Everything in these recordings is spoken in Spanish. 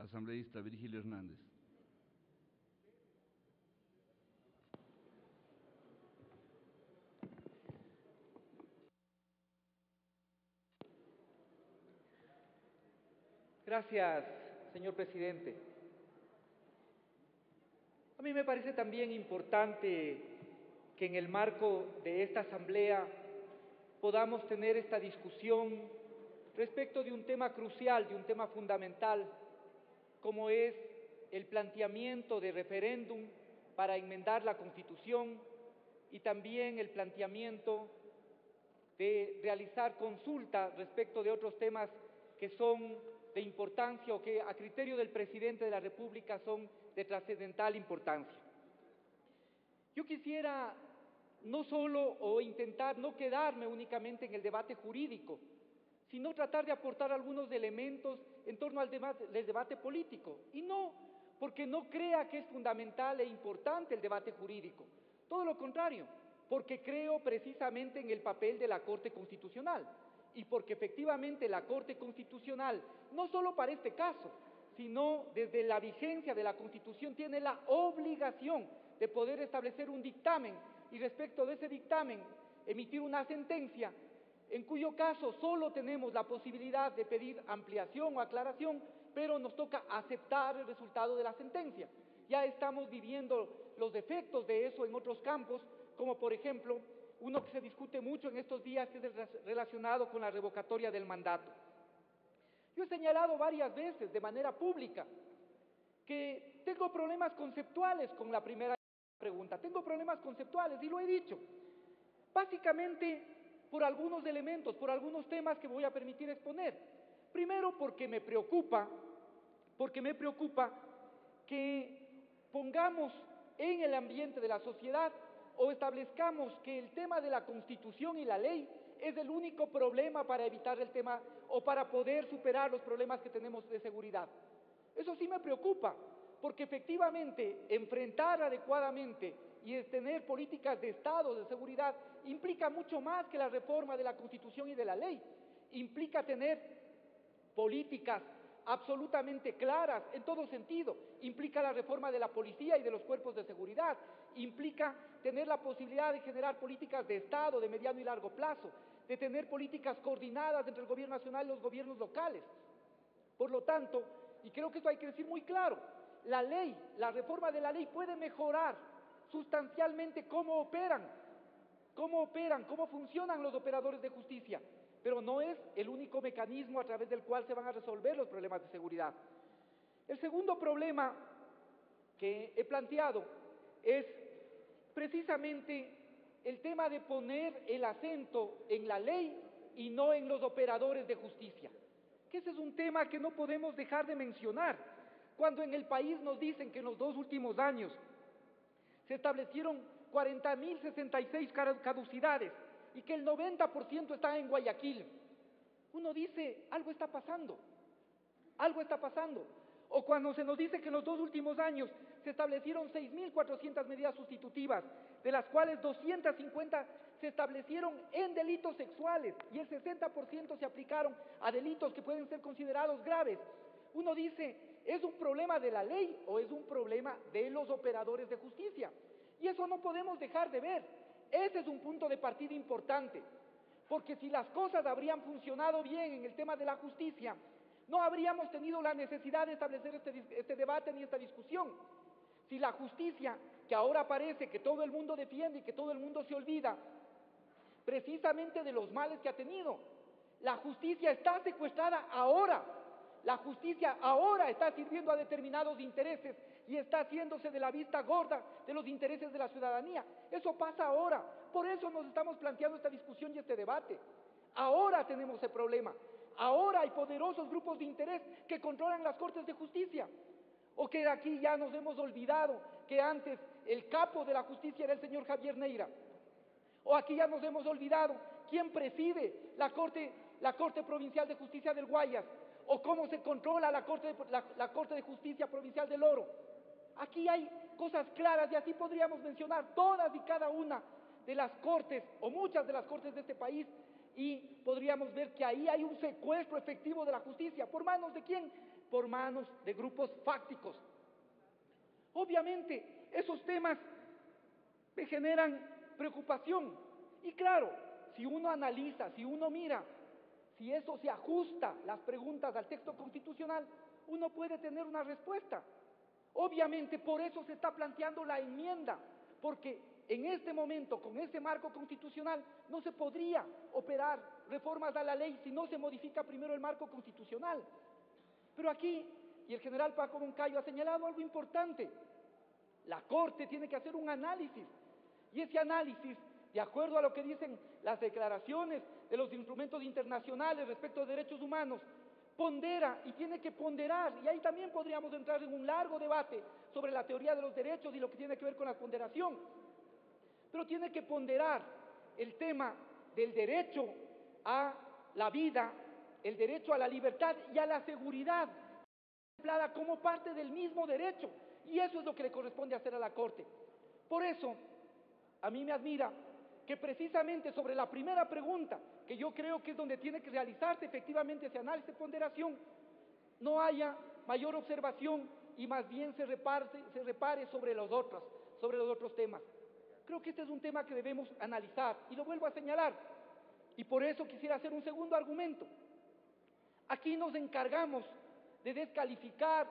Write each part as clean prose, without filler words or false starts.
Asambleísta Virgilio Hernández. Gracias, señor presidente. A mí me parece también importante que en el marco de esta asamblea podamos tener esta discusión respecto de un tema crucial, de un tema fundamental, como es el planteamiento de referéndum para enmendar la Constitución y también el planteamiento de realizar consulta respecto de otros temas que son de importancia o que a criterio del presidente de la República son de trascendental importancia. Yo quisiera no solo o intentar no quedarme únicamente en el debate jurídico, sino tratar de aportar algunos elementos en torno al debate político, y no porque no crea que es fundamental e importante el debate jurídico, todo lo contrario, porque creo precisamente en el papel de la Corte Constitucional, y porque efectivamente la Corte Constitucional, no solo para este caso, sino desde la vigencia de la Constitución, tiene la obligación de poder establecer un dictamen y respecto de ese dictamen emitir una sentencia, en cuyo caso solo tenemos la posibilidad de pedir ampliación o aclaración, pero nos toca aceptar el resultado de la sentencia. Ya estamos viviendo los efectos de eso en otros campos, como por ejemplo, uno que se discute mucho en estos días, que es relacionado con la revocatoria del mandato. Yo he señalado varias veces de manera pública que tengo problemas conceptuales con la primera pregunta, tengo problemas conceptuales y lo he dicho, básicamente por algunos elementos, por algunos temas que voy a permitir exponer. Primero porque me preocupa que pongamos en el ambiente de la sociedad o establezcamos que el tema de la Constitución y la ley es el único problema para evitar el tema o para poder superar los problemas que tenemos de seguridad. Eso sí me preocupa, porque efectivamente enfrentar adecuadamente y tener políticas de Estado de seguridad implica mucho más que la reforma de la Constitución y de la ley. Implica tener políticas absolutamente claras en todo sentido, implica la reforma de la policía y de los cuerpos de seguridad, implica tener la posibilidad de generar políticas de Estado de mediano y largo plazo, de tener políticas coordinadas entre el gobierno nacional y los gobiernos locales. Por lo tanto, y creo que esto hay que decir muy claro, la ley, la reforma de la ley puede mejorar sustancialmente cómo operan, cómo funcionan los operadores de justicia, pero no es el único mecanismo a través del cual se van a resolver los problemas de seguridad. El segundo problema que he planteado es precisamente el tema de poner el acento en la ley y no en los operadores de justicia, que ese es un tema que no podemos dejar de mencionar. Cuando en el país nos dicen que en los 2 últimos años se establecieron 40.066 caducidades y que el 90% está en Guayaquil, uno dice, algo está pasando. O cuando se nos dice que en los 2 últimos años se establecieron 6.400 medidas sustitutivas, de las cuales 250 se establecieron en delitos sexuales y el 60% se aplicaron a delitos que pueden ser considerados graves. Uno dice, ¿es un problema de la ley o es un problema de los operadores de justicia? Y eso no podemos dejar de ver. Ese es un punto de partida importante, porque si las cosas habrían funcionado bien en el tema de la justicia, no habríamos tenido la necesidad de establecer este debate ni esta discusión. Si la justicia, que ahora parece que todo el mundo defiende y que todo el mundo se olvida, precisamente de los males que ha tenido, la justicia está secuestrada ahora. La justicia ahora está sirviendo a determinados intereses y está haciéndose de la vista gorda de los intereses de la ciudadanía. Eso pasa ahora. Por eso nos estamos planteando esta discusión y este debate. Ahora tenemos ese problema. Ahora hay poderosos grupos de interés que controlan las Cortes de Justicia. O que aquí ya nos hemos olvidado que antes el capo de la justicia era el señor Javier Neira. O aquí ya nos hemos olvidado quién preside la Corte Provincial de Justicia del Guayas, o cómo se controla la Corte de Justicia Provincial del Oro. Aquí hay cosas claras y así podríamos mencionar todas y cada una de las cortes o muchas de las cortes de este país y podríamos ver que ahí hay un secuestro efectivo de la justicia. ¿Por manos de quién? por manos de grupos fácticos. Obviamente, esos temas me generan preocupación. Y claro, si uno analiza, si uno mira, si eso se ajusta, las preguntas al texto constitucional, uno puede tener una respuesta. Obviamente, por eso se está planteando la enmienda, porque en este momento, con este marco constitucional, no se podría operar reformas a la ley si no se modifica primero el marco constitucional. Pero aquí, y el general Paco Moncayo ha señalado algo importante, la Corte tiene que hacer un análisis, y ese análisis, de acuerdo a lo que dicen las declaraciones de los instrumentos internacionales respecto a derechos humanos, pondera y tiene que ponderar, y ahí también podríamos entrar en un largo debate sobre la teoría de los derechos y lo que tiene que ver con la ponderación, pero tiene que ponderar el tema del derecho a la vida, el derecho a la libertad y a la seguridad, contemplada como parte del mismo derecho, y eso es lo que le corresponde hacer a la Corte. Por eso, a mí me admira que precisamente sobre la primera pregunta, que yo creo que es donde tiene que realizarse efectivamente ese análisis de ponderación, no haya mayor observación y más bien se repare sobre los otros temas. Creo que este es un tema que debemos analizar, y lo vuelvo a señalar, y por eso quisiera hacer un segundo argumento. Aquí nos encargamos de descalificar,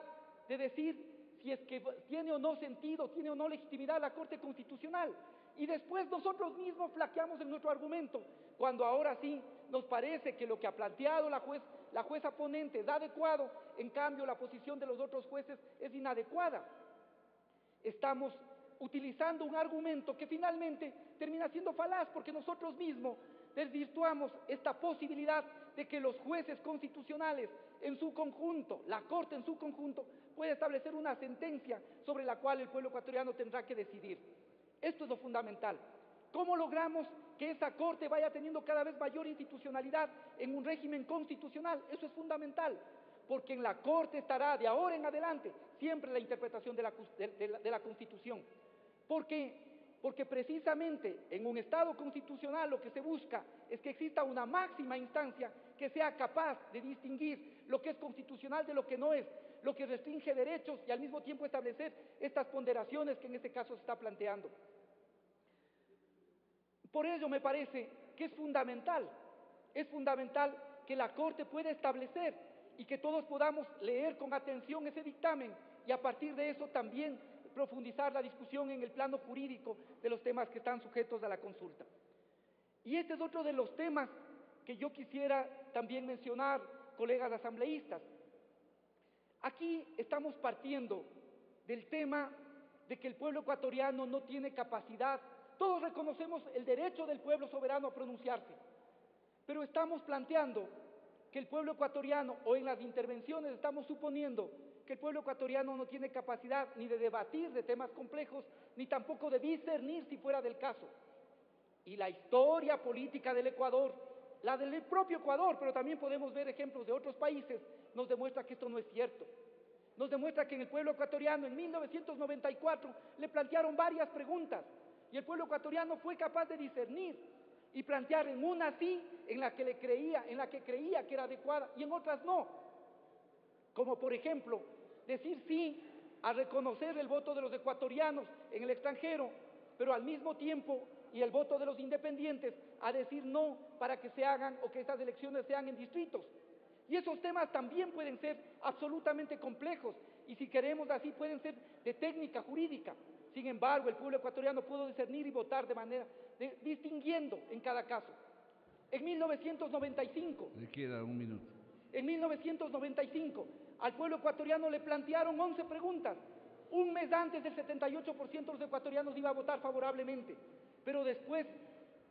de decir si es que tiene o no sentido, tiene o no legitimidad la Corte Constitucional, y después nosotros mismos flaqueamos en nuestro argumento, cuando ahora sí nos parece que lo que ha planteado la jueza ponente es adecuado, en cambio la posición de los otros jueces es inadecuada. Estamos utilizando un argumento que finalmente termina siendo falaz, porque nosotros mismos desvirtuamos esta posibilidad de que los jueces constitucionales en su conjunto, la Corte en su conjunto, pueda establecer una sentencia sobre la cual el pueblo ecuatoriano tendrá que decidir. Esto es lo fundamental. ¿Cómo logramos que esa Corte vaya teniendo cada vez mayor institucionalidad en un régimen constitucional? Eso es fundamental, porque en la Corte estará de ahora en adelante siempre la interpretación de la Constitución. Porque precisamente en un Estado constitucional lo que se busca es que exista una máxima instancia que sea capaz de distinguir lo que es constitucional de lo que no es, lo que restringe derechos y al mismo tiempo establecer estas ponderaciones que en este caso se está planteando. Por ello me parece que es fundamental que la Corte pueda establecer y que todos podamos leer con atención ese dictamen y a partir de eso también profundizar la discusión en el plano jurídico de los temas que están sujetos a la consulta. Y este es otro de los temas que yo quisiera también mencionar, colegas asambleístas. Aquí estamos partiendo del tema de que el pueblo ecuatoriano no tiene capacidad. Todos reconocemos el derecho del pueblo soberano a pronunciarse, pero estamos planteando que el pueblo ecuatoriano, o en las intervenciones estamos suponiendo que el pueblo ecuatoriano no tiene capacidad ni de debatir de temas complejos, ni tampoco de discernir si fuera del caso. Y la historia política del Ecuador, la del propio Ecuador, pero también podemos ver ejemplos de otros países, nos demuestra que esto no es cierto. Nos demuestra que en el pueblo ecuatoriano en 1994 le plantearon varias preguntas y el pueblo ecuatoriano fue capaz de discernir y plantear en una sí, en la que creía que era adecuada y en otras no. Como por ejemplo, decir sí a reconocer el voto de los ecuatorianos en el extranjero, pero al mismo tiempo, y el voto de los independientes, a decir no para que se hagan o que estas elecciones sean en distritos. Y esos temas también pueden ser absolutamente complejos y si queremos así pueden ser de técnica jurídica. Sin embargo, el pueblo ecuatoriano pudo discernir y votar de manera distinguiendo en cada caso. En 1995, le queda un minuto. En 1995, al pueblo ecuatoriano le plantearon 11 preguntas. Un mes antes, del 78% de los ecuatorianos iba a votar favorablemente. Pero después,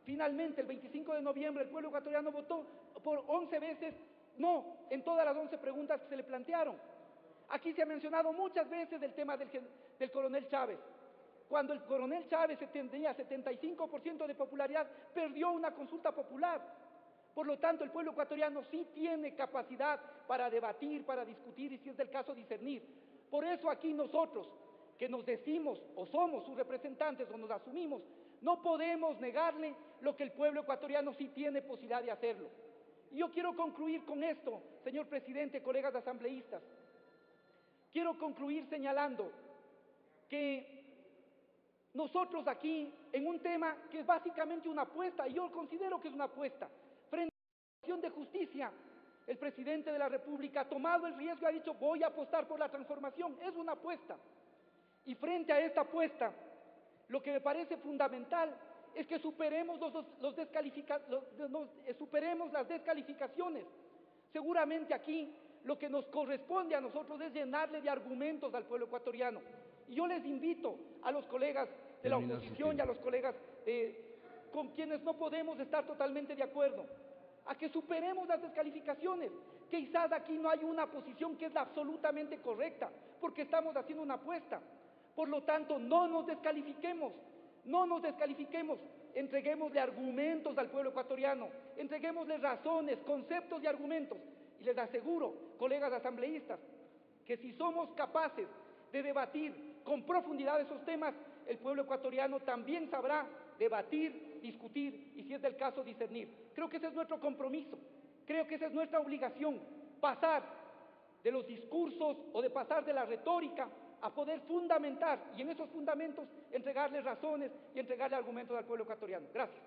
finalmente, el 25 de noviembre, el pueblo ecuatoriano votó por 11 veces no en todas las 11 preguntas que se le plantearon. Aquí se ha mencionado muchas veces el tema del coronel Chávez. Cuando el coronel Chávez tenía 75% de popularidad, perdió una consulta popular. Por lo tanto, el pueblo ecuatoriano sí tiene capacidad para debatir, para discutir y, si es del caso, discernir. Por eso aquí nosotros, que nos decimos o somos sus representantes o nos asumimos, no podemos negarle lo que el pueblo ecuatoriano sí tiene posibilidad de hacerlo. Y yo quiero concluir con esto, señor presidente, colegas asambleístas. quiero concluir señalando que nosotros aquí, en un tema que es básicamente una apuesta, y yo considero que es una apuesta, frente a la cuestión de justicia, el presidente de la República ha tomado el riesgo y ha dicho: voy a apostar por la transformación. Es una apuesta. Y frente a esta apuesta, lo que me parece fundamental es que superemos superemos las descalificaciones. Seguramente aquí lo que nos corresponde a nosotros es llenarle de argumentos al pueblo ecuatoriano. Y yo les invito a los colegas de la oposición y a los colegas con quienes no podemos estar totalmente de acuerdo, a que superemos las descalificaciones. Quizás aquí no hay una posición que es la absolutamente correcta, porque estamos haciendo una apuesta. Por lo tanto, no nos descalifiquemos, entreguémosle argumentos al pueblo ecuatoriano, entreguémosle razones, conceptos y argumentos. Y les aseguro, colegas asambleístas, que si somos capaces de debatir con profundidad esos temas, el pueblo ecuatoriano también sabrá debatir, discutir y, si es del caso, discernir. Creo que ese es nuestro compromiso, creo que esa es nuestra obligación, pasar de los discursos o de pasar de la retórica a poder fundamentar, y en esos fundamentos entregarle razones y entregarle argumentos al pueblo ecuatoriano. Gracias.